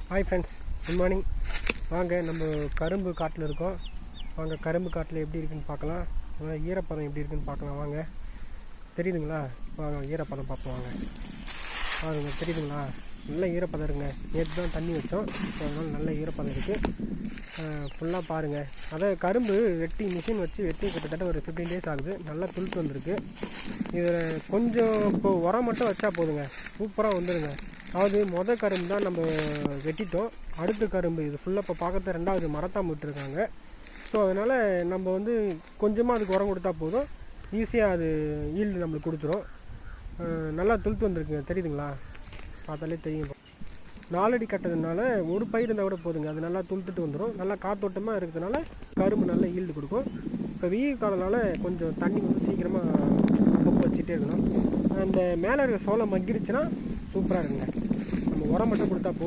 Hi friends, good morning. வாங்க நம்ம கரும்பு காட்டில் இருக்கோம். வாங்க கரும்பு காட்டில் எப்படி இருக்குன்னு பார்க்கலாம். ஈரப்பதம் எப்படி இருக்குன்னு பார்க்கலாம். வாங்க, தெரியுதுங்களா? வாங்க ஈரப்பதம் பார்ப்போம். வாங்க பாருங்க, தெரியுதுங்களா? நல்ல ஈரப்பதம் இருக்குங்க. நேற்று தான் தண்ணி வச்சோம், அதனால் நல்ல ஈரப்பதம் இருக்குது. ஃபுல்லாக பாருங்கள். அதை கரும்பு மிஷின் வச்சு வெட்டி கிட்டத்தட்ட ஒரு 15 days ஆகுது. நல்லா துளுத்து வந்திருக்கு. இதில் கொஞ்சம் இப்போ உரம் மட்டும் வச்சா போதுங்க, சூப்பராக வந்துடுங்க. அதாவது மொதல் கரும்பு தான் நம்ம வெட்டிட்டோம். அடுத்த கரும்பு இது ஃபுல்லாக இப்போ பார்க்கறது 2வது மரத்தாம விட்டுருக்காங்க. ஸோ அதனால் நம்ம கொஞ்சமாக அதுக்கு உரம் கொடுத்தா போதும், ஈஸியாக அது ஈல்டு நம்மளுக்கு கொடுத்துரும். நல்லா துளுத்து வந்துருக்குங்க, தெரியுதுங்களா? பார்த்தாலே தெரியும். 4 அடி கட்டதுனால ஒரு பயிர் இருந்தால் கூட போதுங்க, அது நல்லா துளுத்துட்டு வந்துடும். நல்லா காத்தோட்டமாக இருக்கிறதுனால கரும்பு நல்லா ஈல்டு கொடுக்கும். இப்போ வெயில் காலனால கொஞ்சம் தண்ணி சீக்கிரமாக அப்பப்போ வச்சுட்டே இருக்கணும். அந்த மேலே இருக்க சோளம் மக்கிடுச்சுன்னா சூப்பராக இருக்குங்க. நம்ம உரம் மட்டும் கொடுத்தா போதும்.